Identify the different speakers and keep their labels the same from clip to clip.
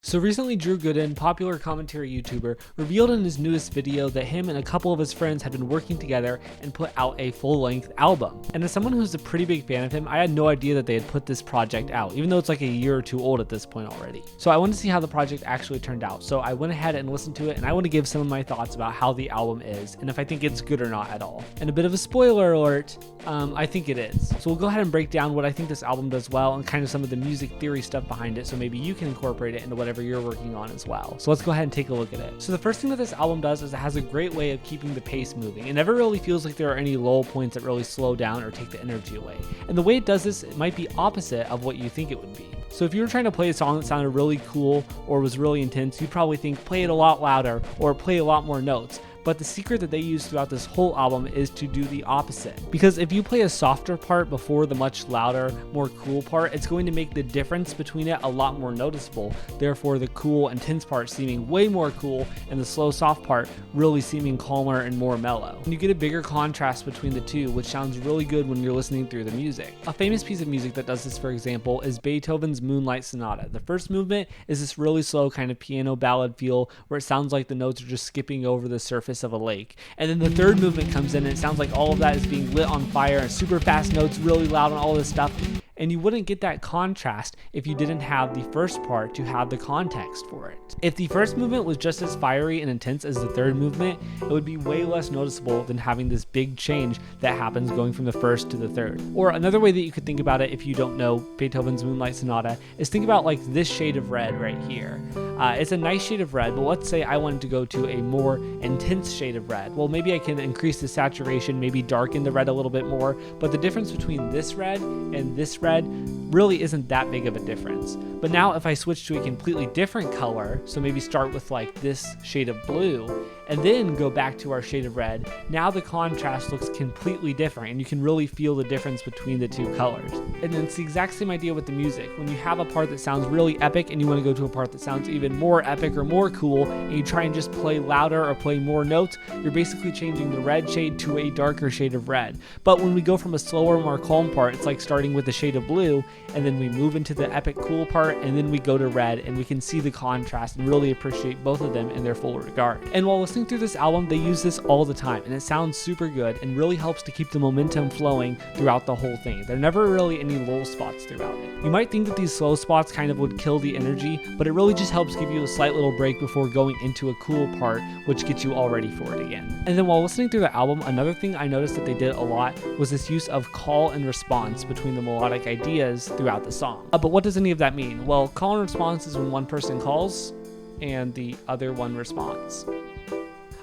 Speaker 1: So recently Drew Gooden, popular commentary YouTuber, revealed in his newest video that him and a couple of his friends had been working together and put out a full-length album. And as someone who's a pretty big fan of him, I had no idea that they had put this project out, even though it's like a year or two old at this point already. So I wanted to see how the project actually turned out. So I went ahead and listened to it, and I want to give some of my thoughts about how the album is, and if I think it's good or not at all. And a bit of a spoiler alert, I think it is. So we'll go ahead and break down what I think this album does well and kind of some of the music theory stuff behind it, so maybe you can incorporate it into whatever you're working on as well. So let's go ahead and take a look at it. So the first thing that this album does is it has a great way of keeping the pace moving. It never really feels like there are any lull points that really slow down or take the energy away. And the way it does this, it might be opposite of what you think it would be. So if you were trying to play a song that sounded really cool or was really intense, you'd probably think play it a lot louder or play a lot more notes. But the secret that they use throughout this whole album is to do the opposite. Because if you play a softer part before the much louder, more cool part, it's going to make the difference between it a lot more noticeable. Therefore, the cool, intense part seeming way more cool and the slow, soft part really seeming calmer and more mellow. And you get a bigger contrast between the two, which sounds really good when you're listening through the music. A famous piece of music that does this, for example, is Beethoven's Moonlight Sonata. The first movement is this really slow kind of piano ballad feel where it sounds like the notes are just skipping over the surface of a lake. And then the third movement comes in and it sounds like all of that is being lit on fire and super fast notes, really loud and all this stuff. And you wouldn't get that contrast if you didn't have the first part to have the context for it. If the first movement was just as fiery and intense as the third movement, it would be way less noticeable than having this big change that happens going from the first to the third. Or another way that you could think about it if you don't know Beethoven's Moonlight Sonata is think about like this shade of red right here. It's a nice shade of red, but let's say I wanted to go to a more intense shade of red. Well, maybe I can increase the saturation, maybe darken the red a little bit more, but the difference between this red and this red really isn't that big of a difference. But now if I switch to a completely different color, so maybe start with like this shade of blue, and then go back to our shade of red, now the contrast looks completely different and you can really feel the difference between the two colors. And it's the exact same idea with the music. When you have a part that sounds really epic and you want to go to a part that sounds even more epic or more cool, and you try and just play louder or play more notes, you're basically changing the red shade to a darker shade of red. But when we go from a slower, more calm part, it's like starting with the shade of blue, and then we move into the epic cool part, and then we go to red, and we can see the contrast and really appreciate both of them in their full regard. And while listening through this album, they use this all the time, and it sounds super good and really helps to keep the momentum flowing throughout the whole thing. There are never really any lull spots throughout it. You might think that these slow spots kind of would kill the energy, but it really just helps give you a slight little break before going into a cool part, which gets you all ready for it again. And then while listening through the album, another thing I noticed that they did a lot was this use of call and response between the melodic ideas throughout the song. But what does any of that mean? Well, call and response is when one person calls and the other one responds.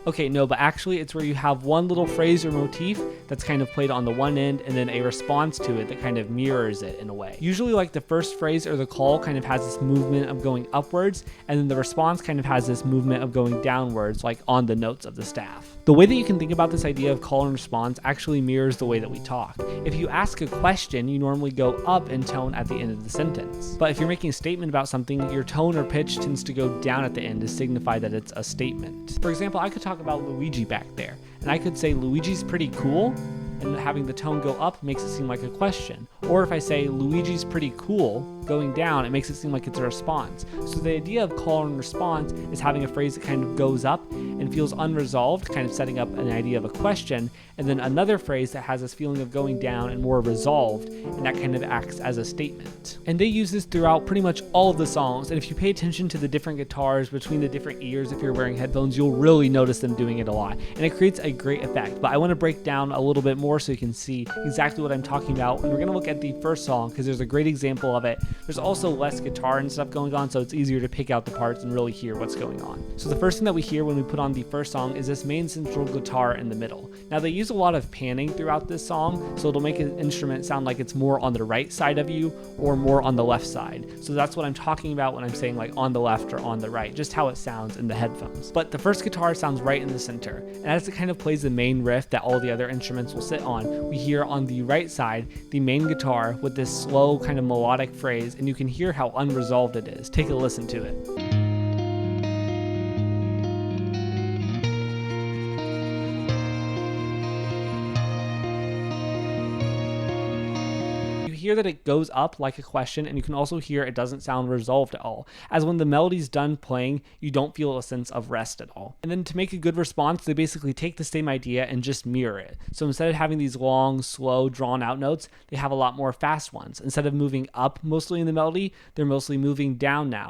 Speaker 1: Okay, no, but actually it's where you have one little phrase or motif that's kind of played on the one end and then a response to it that kind of mirrors it in a way. Usually like the first phrase or the call kind of has this movement of going upwards, and then the response kind of has this movement of going downwards, like on the notes of the staff. The way that you can think about this idea of call and response actually mirrors the way that we talk. If you ask a question, you normally go up in tone at the end of the sentence. But if you're making a statement about something, your tone or pitch tends to go down at the end to signify that it's a statement. For example, I could talk about Luigi back there, and I could say Luigi's pretty cool, and having the tone go up makes it seem like a question. Or if I say Luigi's pretty cool, going down, it makes it seem like it's a response. So the idea of call and response is having a phrase that kind of goes up and feels unresolved, kind of setting up an idea of a question, and then another phrase that has this feeling of going down and more resolved, and that kind of acts as a statement. And they use this throughout pretty much all of the songs, and if you pay attention to the different guitars between the different ears, if you're wearing headphones, you'll really notice them doing it a lot, and it creates a great effect. But I want to break down a little bit more so you can see exactly what I'm talking about, and we're going to look at the first song because there's a great example of it. There's also less guitar and stuff going on, so it's easier to pick out the parts and really hear what's going on. So the first thing that we hear when we put on the first song is this main central guitar in the middle. Now they use a lot of panning throughout this song, so it'll make an instrument sound like it's more on the right side of you or more on the left side. So that's what I'm talking about when I'm saying like on the left or on the right, just how it sounds in the headphones. But the first guitar sounds right in the center, and as it kind of plays the main riff that all the other instruments will sit on, we hear on the right side the main guitar with this slow kind of melodic phrase, and you can hear how unresolved it is. Take a listen to it. hear that it goes up like a question, and you can also hear it doesn't sound resolved at all, as when the melody's done playing, you don't feel a sense of rest at all. And then to make a good response, they basically take the same idea and just mirror it. So instead of having these long, slow, drawn out notes, they have a lot more fast ones. Instead of moving up mostly in the melody, they're mostly moving down now.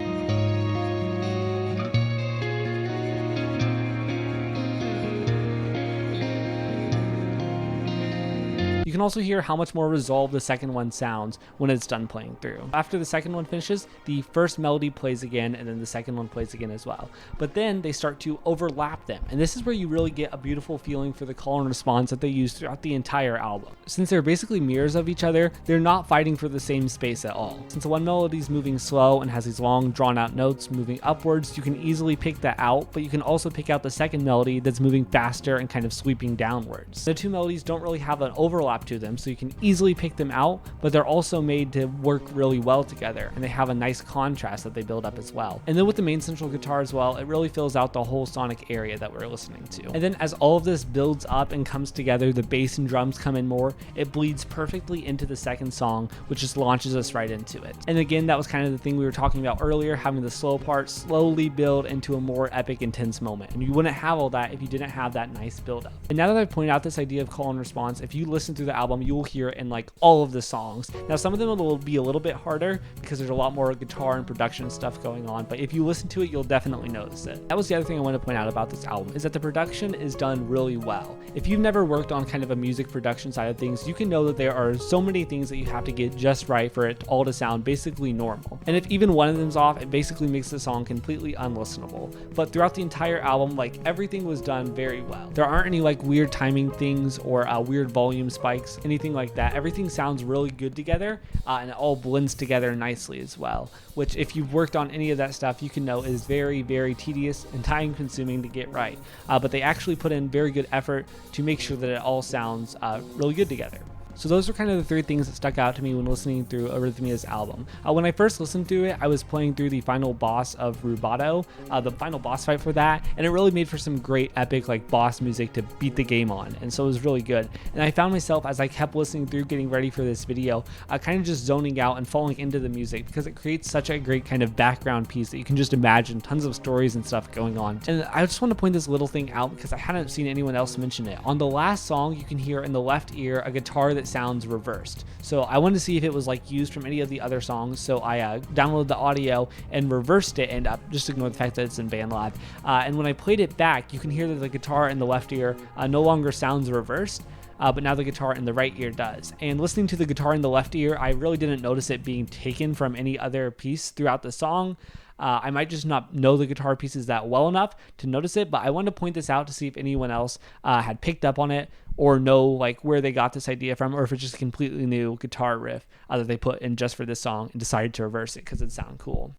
Speaker 1: You can also hear how much more resolved the second one sounds when it's done playing through. After the second one finishes, the first melody plays again, and then the second one plays again as well. But then they start to overlap them, and this is where you really get a beautiful feeling for the call and response that they use throughout the entire album. Since they're basically mirrors of each other, they're not fighting for the same space at all. Since the one melody is moving slow and has these long drawn out notes moving upwards, you can easily pick that out, but you can also pick out the second melody that's moving faster and kind of sweeping downwards. The two melodies don't really have an overlap to them, so you can easily pick them out, but they're also made to work really well together, and they have a nice contrast that they build up as well. And then with the main central guitar as well, it really fills out the whole sonic area that we're listening to. And then as all of this builds up and comes together, the bass and drums come in more, it bleeds perfectly into the second song, which just launches us right into it. And again, that was kind of the thing we were talking about earlier, having the slow part slowly build into a more epic, intense moment. And you wouldn't have all that if you didn't have that nice build up. And now that I've pointed out this idea of call and response, if you listen through the album, you will hear it in like all of the songs. Now some of them will be a little bit harder because there's a lot more guitar and production stuff going on, but if you listen to it, you'll definitely notice it. That was the other thing I want to point out about this album, is that the production is done really well. If you've never worked on kind of a music production side of things, you can know that there are so many things that you have to get just right for it all to sound basically normal. And if even one of them's off, it basically makes the song completely unlistenable. But throughout the entire album, like, everything was done very well. There aren't any like weird timing things or weird volume spikes, anything like that. Everything sounds really good together, and it all blends together nicely as well, which if you've worked on any of that stuff, you can know is very, very tedious and time consuming to get right. But they actually put in very good effort to make sure that it all sounds really good together. So those are kind of the three things that stuck out to me when listening through Eurythmia's album. When I first listened through it, I was playing through the final boss of Rubato, the final boss fight for that, and it really made for some great epic like boss music to beat the game on, and so it was really good. And I found myself, as I kept listening through getting ready for this video, kind of just zoning out and falling into the music because it creates such a great kind of background piece that you can just imagine tons of stories and stuff going on. And I just want to point this little thing out because I hadn't seen anyone else mention it. On the last song, you can hear in the left ear a guitar that sounds reversed. So I wanted to see if it was like used from any of the other songs, so I downloaded the audio and reversed it, and just ignore the fact that it's in BandLab. And when I played it back, you can hear that the guitar in the left ear no longer sounds reversed, but now the guitar in the right ear does. And listening to the guitar in the left ear, I really didn't notice it being taken from any other piece throughout the song. I might just not know the guitar pieces that well enough to notice it, but I wanted to point this out to see if anyone else had picked up on it or know like where they got this idea from, or if it's just a completely new guitar riff that they put in just for this song and decided to reverse it because it sounded cool.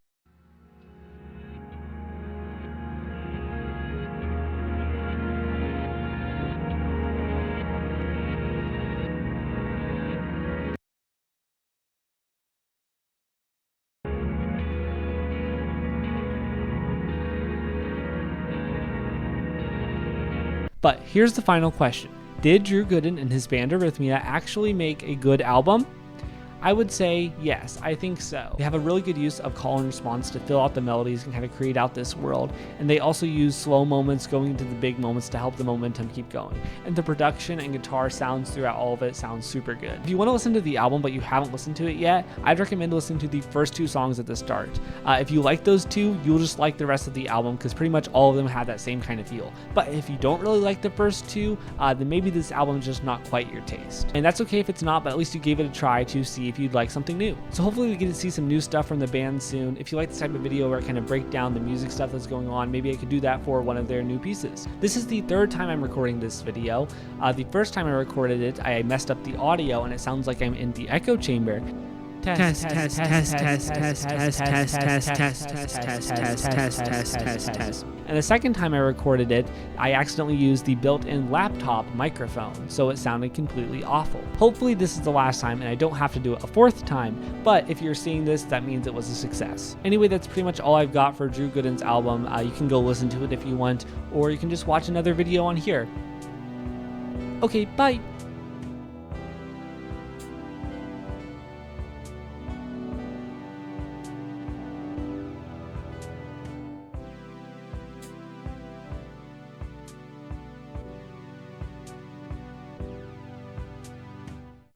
Speaker 1: But here's the final question. Did Drew Gooden and his band Eurythmia actually make a good album? I would say yes, I think so. They have a really good use of call and response to fill out the melodies and kind of create out this world, and they also use slow moments going into the big moments to help the momentum keep going. And the production and guitar sounds throughout all of it sounds super good. If you want to listen to the album but you haven't listened to it yet, I'd recommend listening to the first two songs at the start. If you like those two, you'll just like the rest of the album because pretty much all of them have that same kind of feel. But if you don't really like the first two, then maybe this album is just not quite your taste. And that's okay if it's not, but at least you gave it a try to see if you'd like something new. So hopefully we get to see some new stuff from the band soon. If you like this type of video where I kind of break down the music stuff that's going on, maybe I could do that for one of their new pieces. This is the third time I'm recording this video. The first time I recorded it, I messed up the audio and it sounds like I'm in the echo chamber. Test. And the second time I recorded it, I accidentally used the built-in laptop microphone, so it sounded completely awful. Hopefully this is the last time and I don't have to do it a fourth time, but if you're seeing this, that means it was a success. Anyway, that's pretty much all I've got for Drew Gooden's album. You can go listen to it if you want, or you can just watch another video on here. Okay, bye!